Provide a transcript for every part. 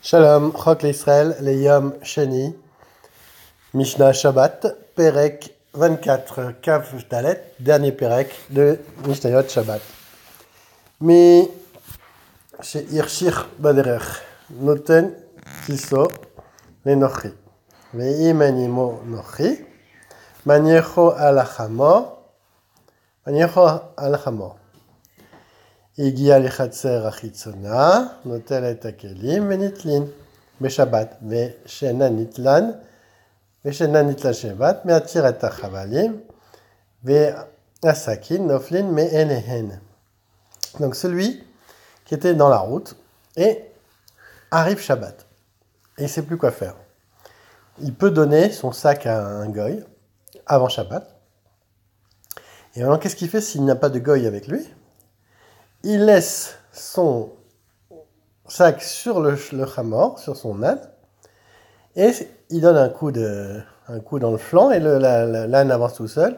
Shalom, Chok l'Israël, le Yom Sheni, Mishnah Shabbat, Perek 24, Kav Dalet, dernier Perek de Mishnayot Shabbat. Mi Irshich Baderech, Noten Kiso, Lenochi, Ve'im Animo Nochi, Maniecho Alachamo, הגיע לחצר החיצונה, נוטל את הכלים ונתלין בשבת, ושאינה נתלן שבת, מעציר את החבלים, והסכין נופלין מאליהן. Donc celui qui était dans la route et arrive Shabbat, et il ne sait plus quoi faire. Il peut donner son sac à un goy avant Shabbat, et maintenant qu'est-ce qu'il fait s'il n'a pas de goy avec lui? Il laisse son sac sur le chamor, sur son âne, et il donne un coup dans le flanc, et l'âne avance tout seul.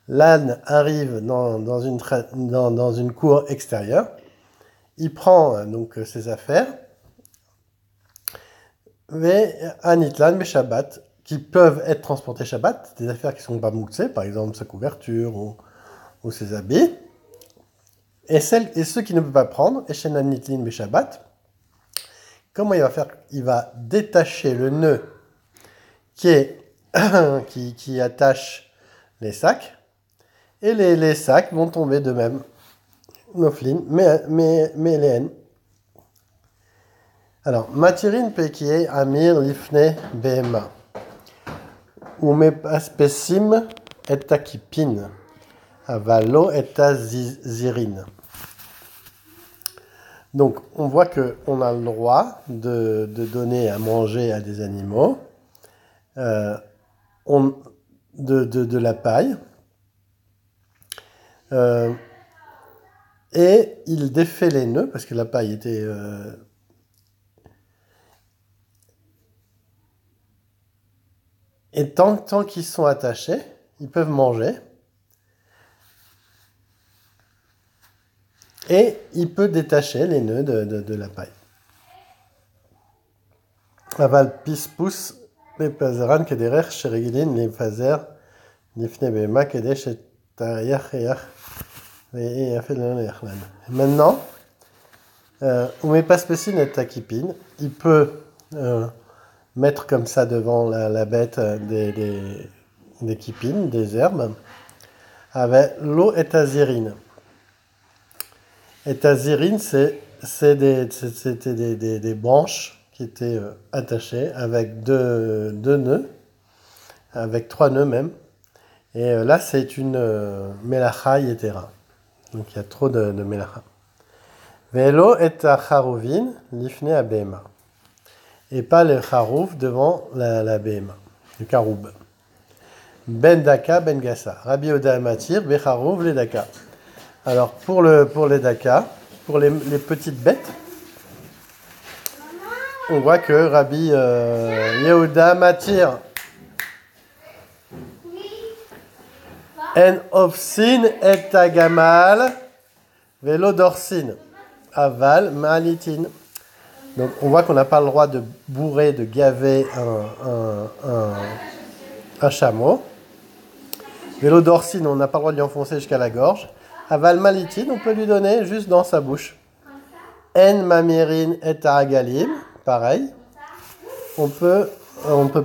L'âne arrive dans une cour extérieure. Il prend donc ses affaires, Anitlan mais Shabbat, qui peuvent être transportées Shabbat, des affaires qui ne sont pas mouxées, par exemple sa couverture ou ses habits. Et ceux qui ne peuvent pas prendre, Eshenan Nitlin Beshabbat, comment il va faire? Il va détacher le nœud qui attache les sacs, et les sacs vont tomber de même. Noflin, mais les. Alors, Matirin Pekie Amir Lifne Behema, ou Mepaspesim et Takipin. Avalo et zirin. Donc, on voit qu'on a le droit de donner à manger à des animaux de la paille. Et il défait les nœuds, parce que la paille était... Et tant qu'ils sont attachés, ils peuvent manger. Et il peut détacher les nœuds de la paille. Aval pispus les pazeran kederech sheregilin les fazer nifne bema kedesh et yachayach et yachlan. Maintenant, on met pas spécine et takipin. Il peut mettre comme ça devant la bête des kipines, des herbes, avec l'eau et azirine. Et azirine, c'était des branches qui étaient attachées avec deux nœuds, avec 3 nœuds même. Et là, c'est une melacha yetera. Donc il y a trop de melacha. Velo et charouvin lifne abema. Et pas le charouf devant la bema, le karoub. Ben daka, ben gassa. Rabbi Oda matir, becharouv le daka. Alors, pour les dakas, pour les petites bêtes, on voit que Rabbi Yehuda Matir En ofsin et agamal velo dorsin aval malitin. Donc, on voit qu'on n'a pas le droit de bourrer, de gaver un chameau. Vélo dorsin, on n'a pas le droit de lui enfoncer jusqu'à la gorge. Aval malitin, on peut lui donner juste dans sa bouche. En mamirin et agalim, pareil. On peut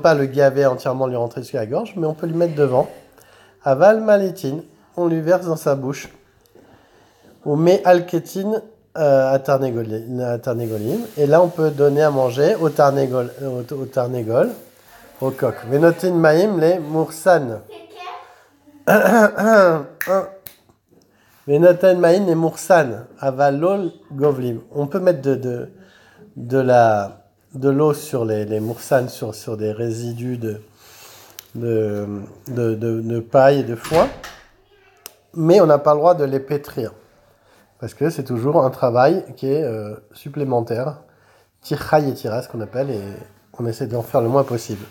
pas le gaver entièrement, lui rentrer jusqu'à la gorge, mais on peut lui mettre devant. Aval malitin, on lui verse dans sa bouche. Ou me alketin à tarnégolim. Et là, on peut donner à manger au tarnégol, au coq. Venotin maïm les moursan. Venotin maïm les moursan. Avalol govlim. On peut mettre de l'eau sur les moursan, sur des résidus de paille et de foin. Mais on n'a pas le droit de les pétrir. Parce que c'est toujours un travail qui est supplémentaire. Tirchaï et tira, ce qu'on appelle, et on essaie d'en faire le moins possible.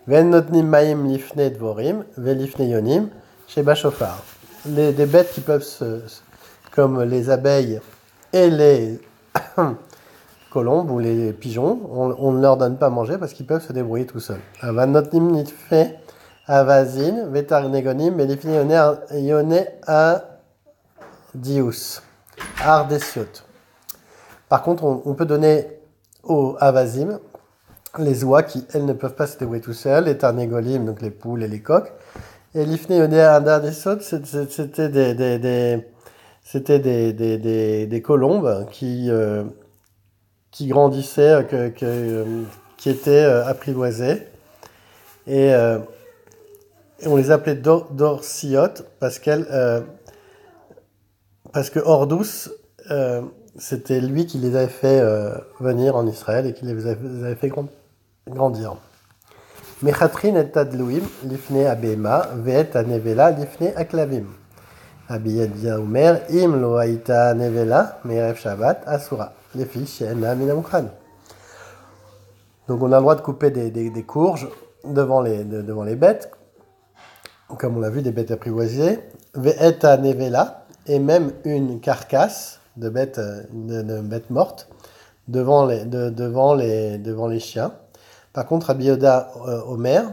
Ven notnim maïm lifne dvorim, ve lifne yonim, chez Bachofar. Des bêtes qui peuvent comme les abeilles et colombes ou les pigeons, on ne leur donne pas à manger parce qu'ils peuvent se débrouiller tout seuls. Avanotnim nitfe avazin vetarnegonim belifni yone a dius ardesiot. Par contre, on peut donner aux avazim les oies qui, elles, ne peuvent pas se débrouiller tout seuls, les tarnégolim, donc les poules et les coqs. Et l'ifne yone ardesiot, c'était des colombes qui grandissaient, qui étaient apprivoisées. Et on les appelait dorsiotes parce que Ordus, c'était lui qui les avait fait venir en Israël et qui les avait fait grandir. Mechatrin et tadlouim lifne abema ve'et anevela lifne aklavim. Abiyadia Omer, im lo haïta nevela, merev Shabbat, asura. Les fiches, she'ena min hamukhan. Donc on a le droit de couper des courges devant les bêtes, comme on l'a vu, des bêtes apprivoisées. Ve'eta nevela, et même une carcasse de bêtes mortes devant les chiens. Par contre, Abiyoda Omer,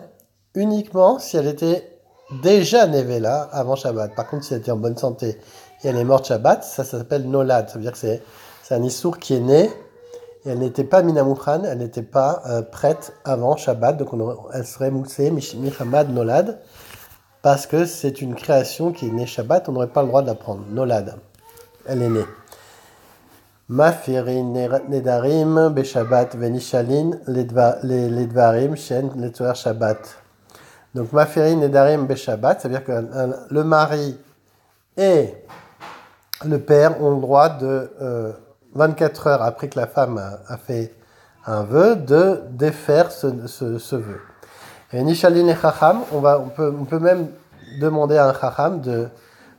uniquement si elle était déjà nevela avant Shabbat. Par contre, si elle était en bonne santé et elle est morte Shabbat, ça s'appelle nolad. Ça veut dire que c'est un issour qui est né et elle n'était pas minamukhan, elle n'était pas prête avant Shabbat. Donc elle serait moussée michamad nolad parce que c'est une création qui est née Shabbat. On n'aurait pas le droit de la prendre. Nolad, elle est née. Mafiri nedarim beshabbat venishalin ledvarim shen letzoer Shabbat. Donc, Mafiri Nedarim Beshabbat, c'est-à-dire que le mari et le père ont le droit de 24 heures après que la femme a fait un vœu, de défaire ce vœu. Et Nishalin et Chacham, on peut même demander à un Chacham,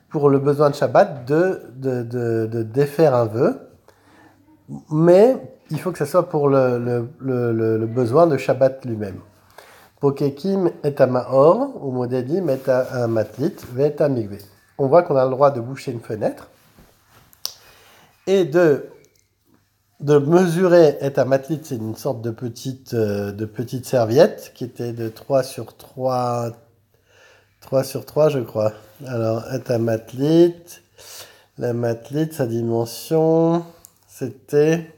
pour le besoin de Shabbat, de défaire un vœu, mais il faut que ce soit pour le besoin de Shabbat lui-même. Pokekim et à Maor, ou Modedim et à Matlit, ve et à Migvé. On voit qu'on a le droit de boucher une fenêtre et de mesurer et à Matlit, c'est une sorte de petite serviette qui était de 3 sur 3, 3 sur 3, je crois. Alors, et à Matlit, la Matlit, sa dimension, c'était.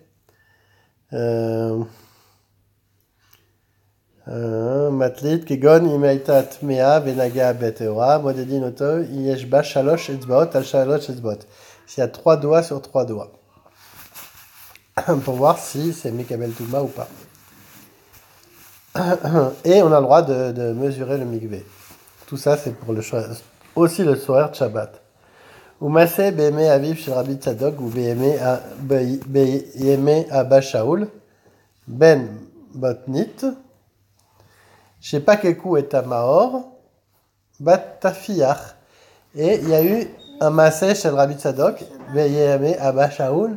Matlit, Kegon, Imaita Tmea, Venaga Beteora, Modedin Oto, Yeshba Shalosh Etzbaot, Al Shalosh Etzbaot. S'il y a 3 doigts sur 3 doigts. Pour voir si c'est Mekabel Touma ou pas. Et on a le droit de mesurer le mikvé. Tout ça, c'est pour aussi le soir de Shabbat. Umase Beme Aviv chez Rabbi Tzadok, ou Beme Abba Shaul, Ben Botnit, je sais pas quel coup est à Maor, bat Tafiach. Et il y a eu un massé chez le Rabbi Tzadok, Beyeme Abba Shaul,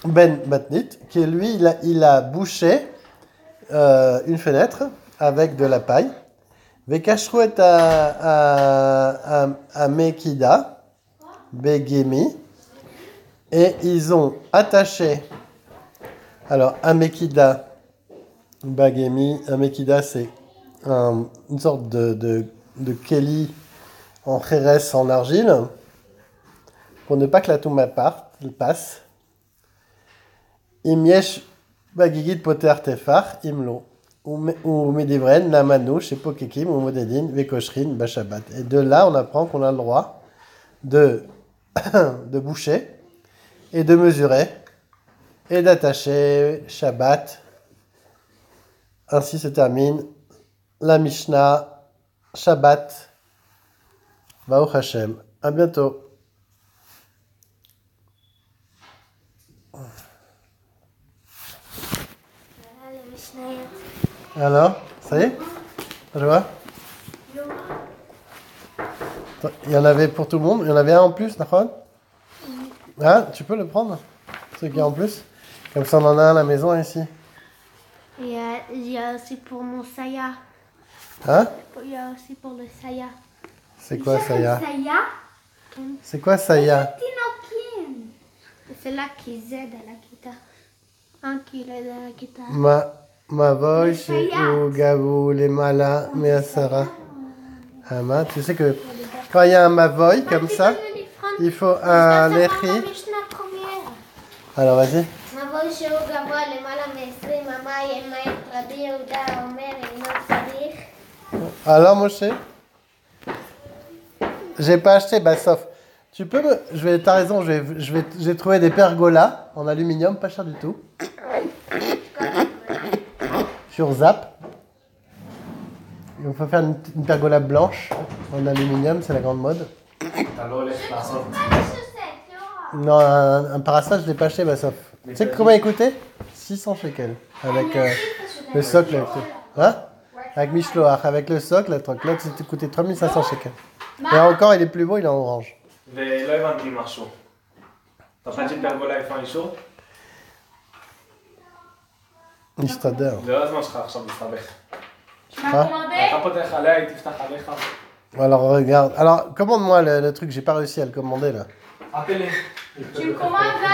Ben Batnit, qui lui, il a bouché une fenêtre avec de la paille. Vekashru est à Mekida, Begemi, et ils ont attaché, alors à Mekida, Bagemi, un Mekida, c'est une sorte de keli en chérès, en argile, pour ne pas que la touma passe. Imyesh bagigit poter tefar, imlo, ou medivren, lamanu, chez Pokekim, ou modedin, vekoshrin, bashabat. Et de là, on apprend qu'on a le droit de boucher, et de mesurer, et d'attacher Shabbat. Ainsi se termine la Mishnah Shabbat. Baruch Hashem. À bientôt. Alors, ça y est? Je vois. Il y en avait pour tout le monde. Il y en avait un en plus, d'accord? Ah, tu peux le prendre? Celui qui est en plus? Comme ça, on en a un à la maison ici. Et il y a aussi pour mon saya. Hein? Il y a aussi pour le saya. C'est quoi saya? Saya. C'est quoi saya? C'est là qu'ils aident à la guitare. Un qui l'aide à la guitare. Mavoy, ou Gavou, les Mala, Measara. Hama. Tu sais que quand il y a un Mavoy comme ça, il faut un Lechi. Alors vas-y. מבוי שהוא גבוה למעלה מ-20 המים, רבי יהודה אומר, אינו צריך. Alors Moshe, j'ai pas acheté, bah sauf. Tu peux me. T'as raison, j'ai trouvé des pergolas en aluminium, pas cher du tout. Sur Zap. Il faut faire une pergola blanche en aluminium, c'est la grande mode. Non, un parasol, je l'ai pas acheté, bah sauf. Tu sais combien il coûtait 600 shekels. Avec le socle. Hein? Avec Mishloach, avec le socle, la troc-là, c'était coûté 3500 shekels. Et encore, il est plus beau, il est en orange. ולא הבנתי משהו. אתה חושב שפרגולה איפה האישור? מסתדר. זה לא הזמן שלך עכשיו להסתבך. Hein? אתה פותח עליה, היא תפתח עליך. Alors regarde, alors commande-moi le truc, j'ai pas réussi à le commander là. Appelez. Tu me commandes là?